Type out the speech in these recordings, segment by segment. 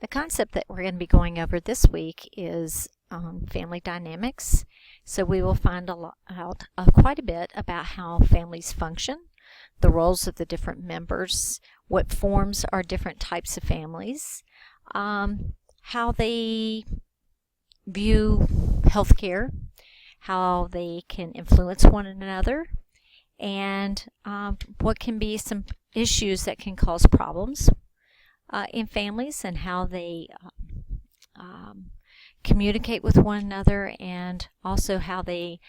The concept that we're going to be going over this week is family dynamics. So we will find out quite a bit about how families function, the roles of the different members, what forms are different types of families, how they view healthcare, how they can influence one another, and what can be some issues that can cause problems in families, and how they communicate with one another, and also how they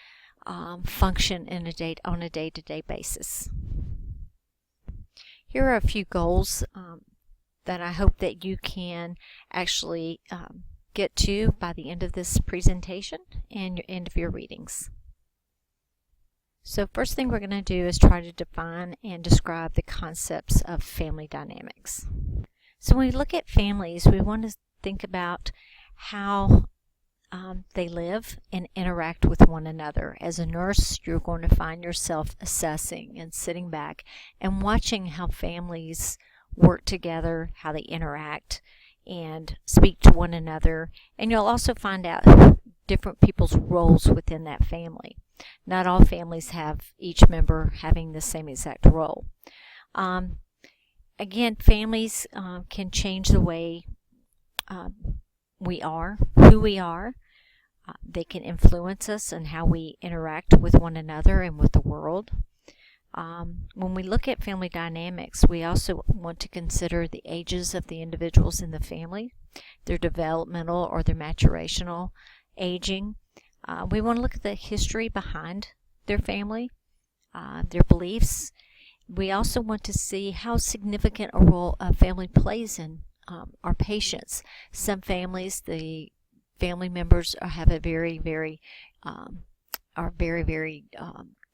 function on a day-to-day basis. Here are a few goals that I hope that you can actually get to by the end of this presentation and end of your readings. So first thing we're going to do is try to define and describe the concepts of family dynamics. So when we look at families, we want to think about how they live and interact with one another. As a nurse, you're going to find yourself assessing and sitting back and watching how families work together, how they interact and speak to one another, and you'll also find out different people's roles within that family. Not all families have each member having the same exact role. Again, families can change the way we are, who we are. They can influence us and how we interact with one another and with the world. When we look at family dynamics, we also want to consider the ages of the individuals in the family, their developmental or their maturational aging. We want to look at the history behind their family, their beliefs. We also want to see how significant a role a family plays in our patients. Some families, the family members have a very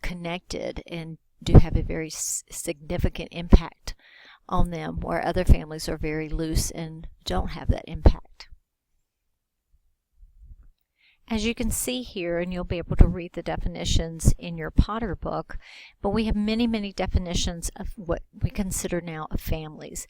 connected and do have a very significant impact on them, where other families are very loose and don't have that impact. As you can see here, and you'll be able to read the definitions in your Potter book, but we have many definitions of what we consider now of families.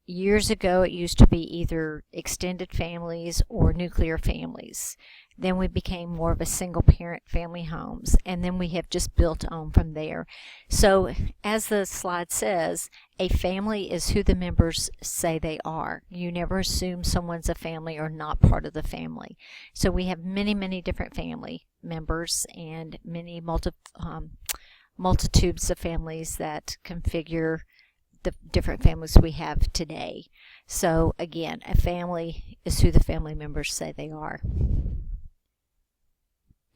Years ago, it used to be either extended families or nuclear families. Then we became more of a single-parent family homes, and then we have just built on from there. So, as the slide says, a family is who the members say they are. You never assume someone's a family or not part of the family. So we have many different family members and many multitudes of families that configure the different families we have today. So again, a family is who the family members say they are.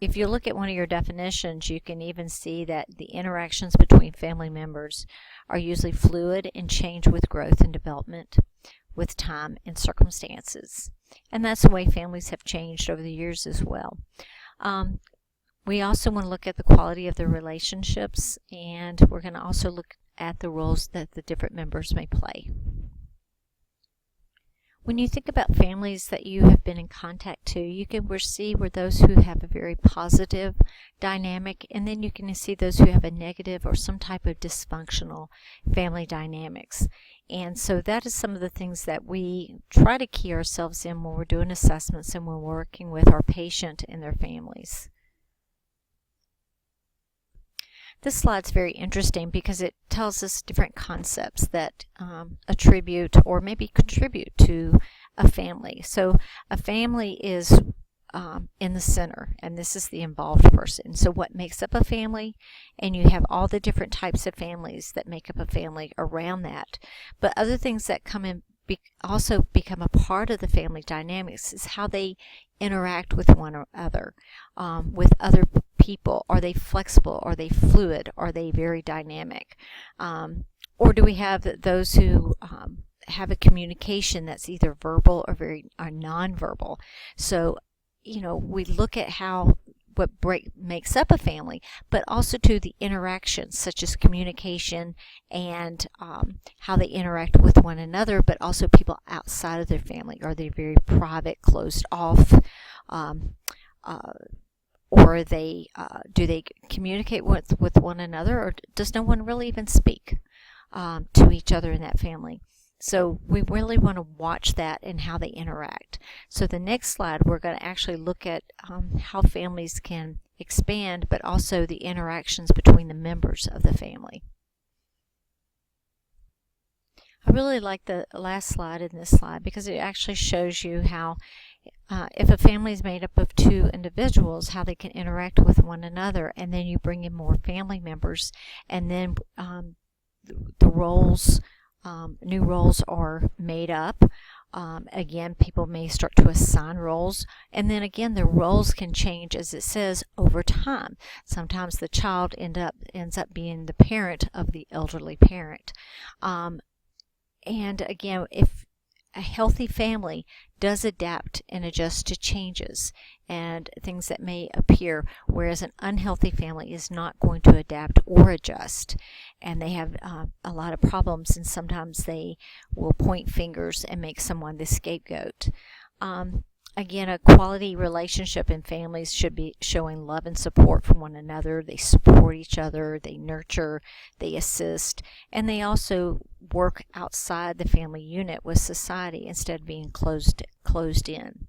If you look at one of your definitions, you can even see that the interactions between family members are usually fluid and change with growth and development, with time and circumstances. And that's the way families have changed over the years as well. We also want to look at the quality of the relationships, and we're going to also look at the roles that the different members may play. When you think about families that you have been in contact to, you can see where those who have a very positive dynamic, and then you can see those who have a negative or some type of dysfunctional family dynamics. And so that is some of the things that we try to key ourselves in when we're doing assessments and when we're working with our patient and their families. This slide's very interesting because it tells us different concepts that attribute or maybe contribute to a family. So a family is in the center, and this is the involved person. So what makes up a family, and you have all the different types of families that make up a family around that. But other things that come in also become a part of the family dynamics is how they interact with one another, with other people. Are they flexible? Are they fluid? Are they very dynamic? Or do we have those who have a communication that's either verbal or nonverbal? So, we look at what makes up a family, but also to the interactions, such as communication and how they interact with one another, but also people outside of their family. Are they very private, closed off, or do they communicate with one another, or does no one really even speak to each other in that family? So we really want to watch that and how they interact. So the next slide, we're going to actually look at how families can expand, but also the interactions between the members of the family. I really like the last slide in this slide because it actually shows you how if a family is made up of two individuals, how they can interact with one another, and then you bring in more family members, and then the roles, new roles are made up. Again, people may start to assign roles, and then again, the roles can change, as it says, over time. Sometimes the child ends up being the parent of the elderly parent. And again, if a healthy family does adapt and adjust to changes and things that may appear, whereas an unhealthy family is not going to adapt or adjust, and they have a lot of problems, and sometimes they will point fingers and make someone the scapegoat. Again, a quality relationship in families should be showing love and support from one another. They support each other, they nurture, they assist, and they also work outside the family unit with society instead of being closed in.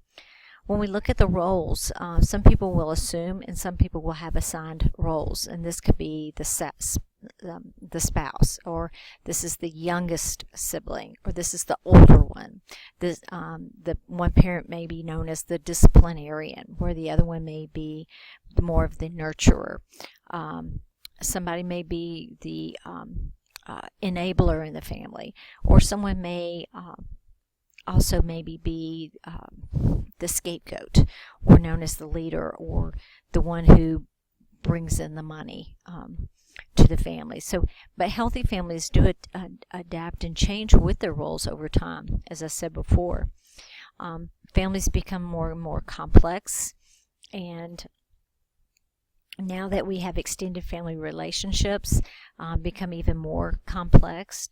When we look at the roles, some people will assume and some people will have assigned roles, and this could be the spouse, or this is the youngest sibling, or this is the older one. The one parent may be known as the disciplinarian, where the other one may be more of the nurturer. Somebody may be the enabler in the family, or someone may also maybe be the scapegoat, or known as the leader, or the one who brings in the money to the family. But healthy families do adapt and change with their roles over time, as I said before. Families become more and more complex, and now that we have extended family relationships become even more complex.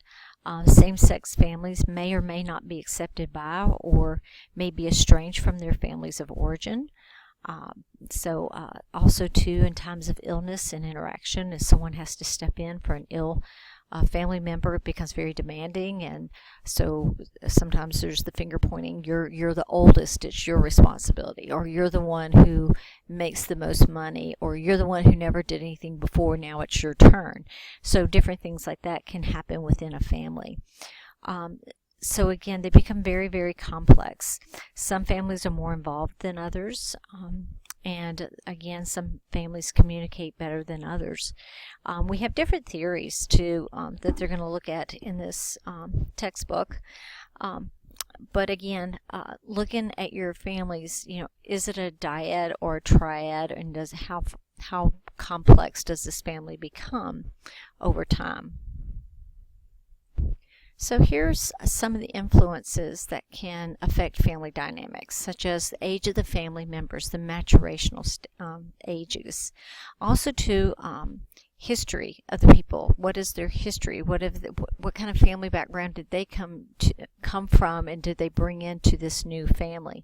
Same-sex families may or may not be accepted by or may be estranged from their families of origin. Also too, in times of illness and interaction, if someone has to step in for an ill family member, it becomes very demanding, and so sometimes there's the finger pointing. You're the oldest, it's your responsibility, or you're the one who makes the most money, or you're the one who never did anything before, now it's your turn. So different things like that can happen within a family. So again, they become very, very complex. Some families are more involved than others, and again, some families communicate better than others. We have different theories too that they're going to look at in this textbook. But again, looking at your families, is it a dyad or a triad, and how complex does this family become over time? So here's some of the influences that can affect family dynamics, such as the age of the family members, the maturational ages. Also too, history of the people. What is their history? What kind of family background did they come from, and did they bring into this new family?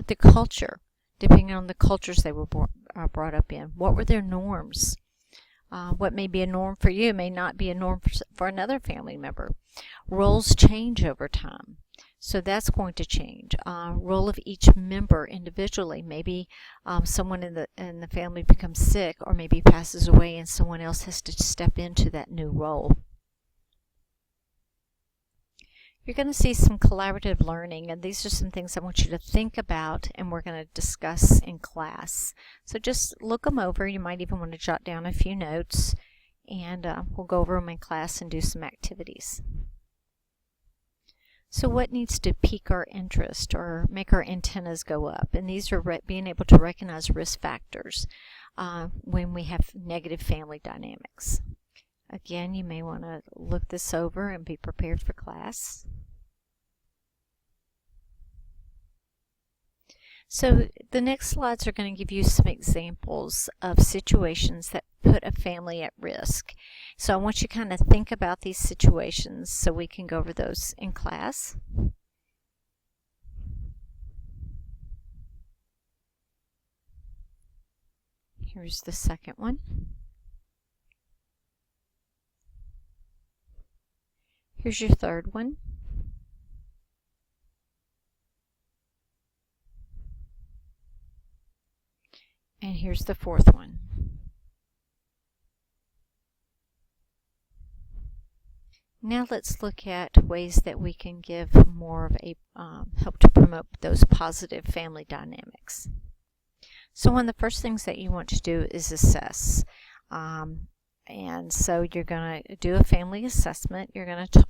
The culture, depending on the cultures they were brought up in. What were their norms? What may be a norm for you may not be a norm for another family member. Roles change over time, so that's going to change. Role of each member individually. Maybe someone in the family becomes sick, or maybe passes away, and someone else has to step into that new role. You're going to see some collaborative learning, and these are some things I want you to think about, and we're going to discuss in class. So just look them over. You might even want to jot down a few notes, and we'll go over them in class and do some activities. So what needs to pique our interest or make our antennas go up? And these are being able to recognize risk factors when we have negative family dynamics. Again, you may want to look this over and be prepared for class. So the next slides are going to give you some examples of situations that put a family at risk. So I want you to kind of think about these situations so we can go over those in class. Here's the second one. Here's your third one. And here's the fourth one. Now let's look at ways that we can give more of a help to promote those positive family dynamics. So one of the first things that you want to do is assess. And so you're going to do a family assessment. You're going to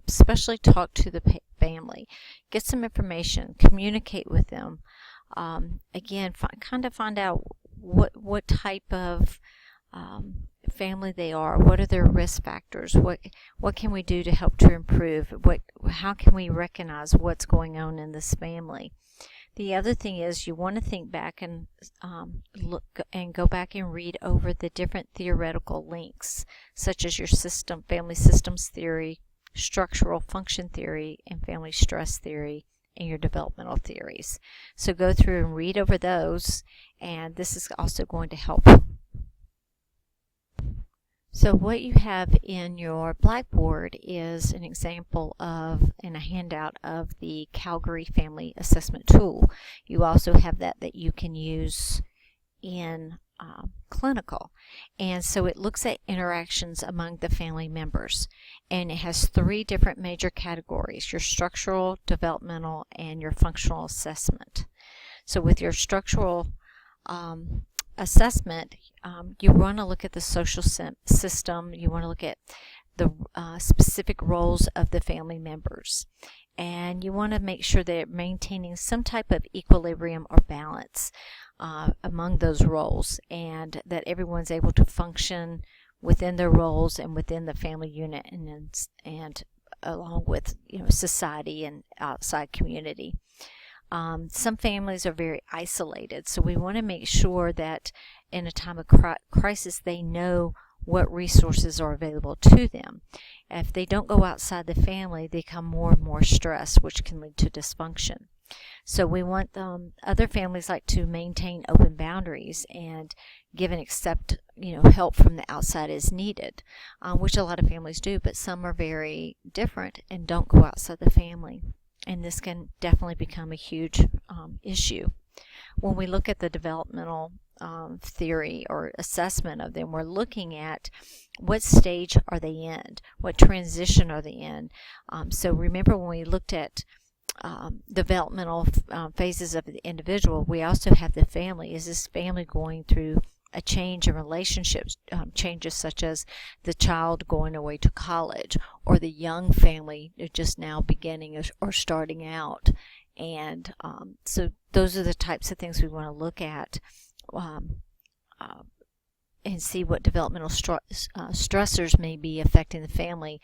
especially talk to the family, get some information, communicate with them. Again, kind of find out what type of family they are. What are their risk factors? What can we do to help to improve? How can we recognize what's going on in this family? The other thing is you want to think back and go back and read over the different theoretical links, such as your family systems theory, structural function theory, and family stress theory, and your developmental theories. So go through and read over those, and this is also going to help. So what you have in your blackboard is an example of, and a handout of, the Calgary Family Assessment Tool. You also have that you can use in clinical. And so it looks at interactions among the family members. And it has 3 different major categories: your structural, developmental, and your functional assessment. So with your structural assessment, you want to look at the social system. You want to look at the specific roles of the family members, and you want to make sure they're maintaining some type of equilibrium or balance among those roles, and that everyone's able to function within their roles and within the family unit, and along with society and outside community. Some families are very isolated, so we want to make sure that in a time of crisis they know what resources are available to them. If they don't go outside the family, they become more and more stressed, which can lead to dysfunction. So we want other families like to maintain open boundaries and give and accept help from the outside as needed, which a lot of families do, but some are very different and don't go outside the family. And this can definitely become a huge issue. When we look at the developmental theory or assessment of them, we're looking at what stage are they in, what transition are they in. So remember, when we looked at developmental phases of the individual, we also have the family. Is this family going through a change in relationships, changes such as the child going away to college, or the young family just now beginning or starting out? And so those are the types of things we want to look at and see what developmental stressors may be affecting the family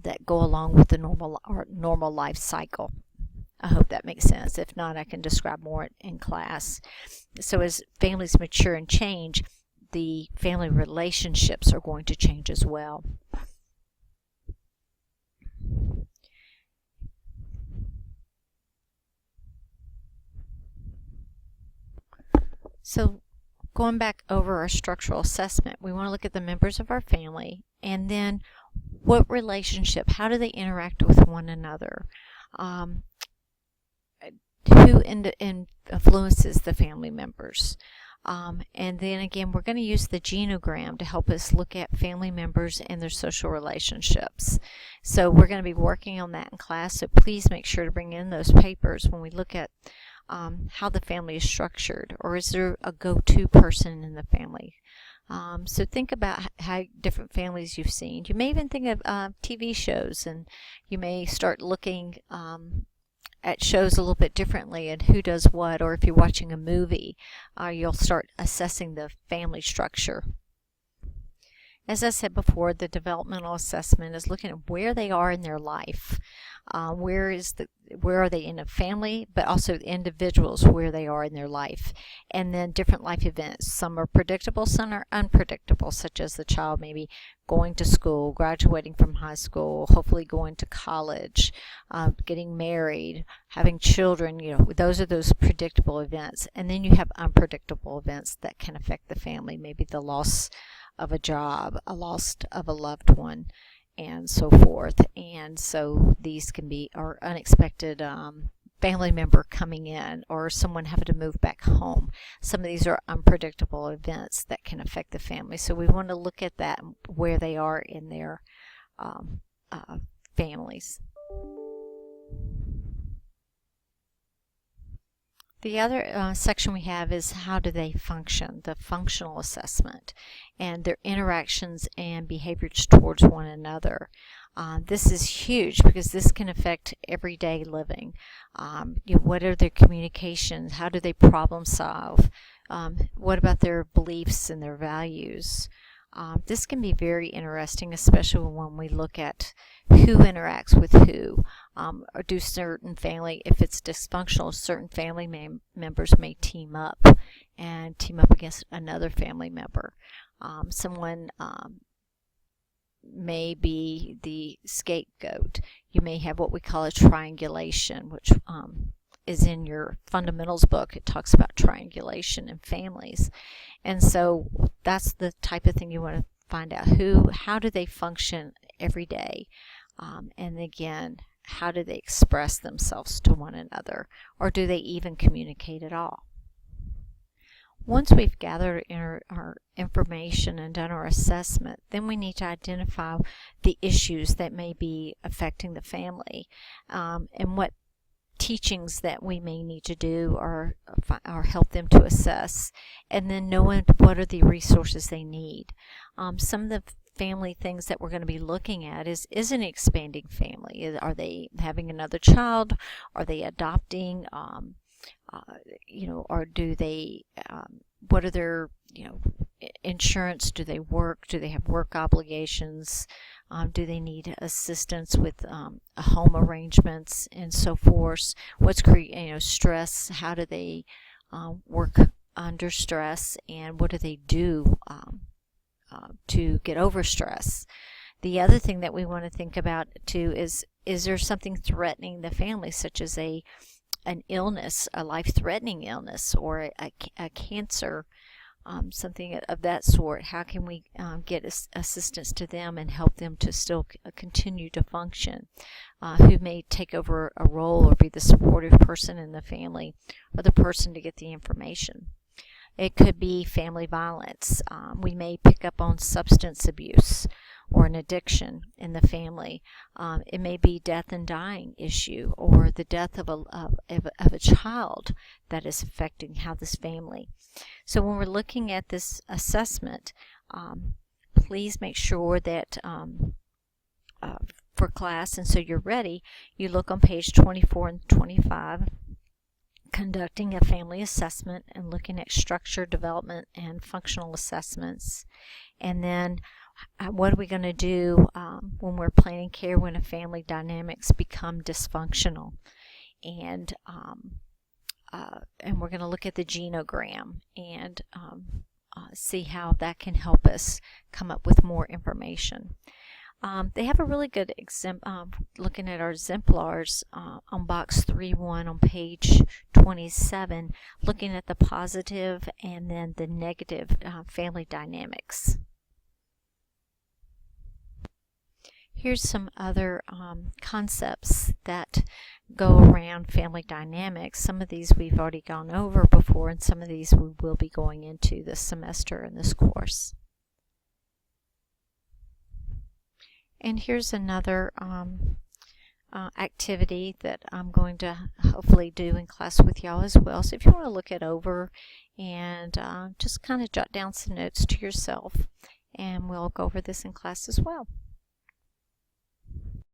that go along with the normal life cycle. I hope that makes sense. If not, I can describe more in class. So as families mature and change, the family relationships are going to change as well. So going back over our structural assessment, we want to look at the members of our family, and then what relationship, how do they interact with one another? Who influences the family members? And then again, we're going to use the genogram to help us look at family members and their social relationships. So we're going to be working on that in class, so please make sure to bring in those papers when we look at how the family is structured, or is there a go-to person in the family? So think about how different families you've seen. You may even think of TV shows, and you may start looking at shows a little bit differently and who does what, or if you're watching a movie, you'll start assessing the family structure. As I said before, the developmental assessment is looking at where they are in their life. Where are they in a family, but also the individuals, where they are in their life. And then different life events. Some are predictable, some are unpredictable, such as the child maybe going to school, graduating from high school, hopefully going to college, getting married, having children. Those are those predictable events. And then you have unpredictable events that can affect the family, maybe the loss of a job, a loss of a loved one, and so forth. And so these can be unexpected family member coming in or someone having to move back home. Some of these are unpredictable events that can affect the family. So we want to look at that, where they are in their families. The other section we have is how do they function, the functional assessment, and their interactions and behaviors towards one another. This is huge because this can affect everyday living. What are their communications? How do they problem solve? What about their beliefs and their values? This can be very interesting, especially when we look at who interacts with who. Or do certain family, if it's dysfunctional, certain family members may team up against another family member. Someone may be the scapegoat. You may have what we call a triangulation, which is in your fundamentals book. It talks about triangulation in families. And so that's the type of thing you want to find out. How do they function every day? And again, how do they express themselves to one another? Or do they even communicate at all? Once we've gathered our information and done our assessment, then we need to identify the issues that may be affecting the family, and what teachings that we may need to do or help them to assess, and then knowing what are the resources they need. Some of the family things that we're going to be looking at is an expanding family. Are they having another child? Are they adopting? Or do they, what are their, insurance? Do they work? Do they have work obligations? Do they need assistance with home arrangements and so forth? What's stress? How do they work under stress? And what do they do to get over stress? The other thing that we want to think about too is there something threatening the family, such as an illness, a life-threatening illness, or a cancer, something of that sort? How can we get assistance to them and help them to still continue to function? Who may take over a role or be the supportive person in the family, or the person to get the information? It could be family violence. We may pick up on substance abuse or an addiction in the family. It may be death and dying issue, or the death of a child that is affecting how this family. So when we're looking at this assessment, please make sure that for class, and so you're ready, you look on page 24 and 25, conducting a family assessment and looking at structure, development, and functional assessments. And then what are we going to do when we're planning care when a family dynamics become dysfunctional? And we're going to look at the genogram and see how that can help us come up with more information. They have a really good looking at our exemplars on box 3-1 on page 27, looking at the positive and then the negative family dynamics. Here's some other concepts that go around family dynamics. Some of these we've already gone over before, and some of these we will be going into this semester in this course. And here's another activity that I'm going to hopefully do in class with y'all as well. So if you want to look it over and just kind of jot down some notes to yourself, and we'll go over this in class as well.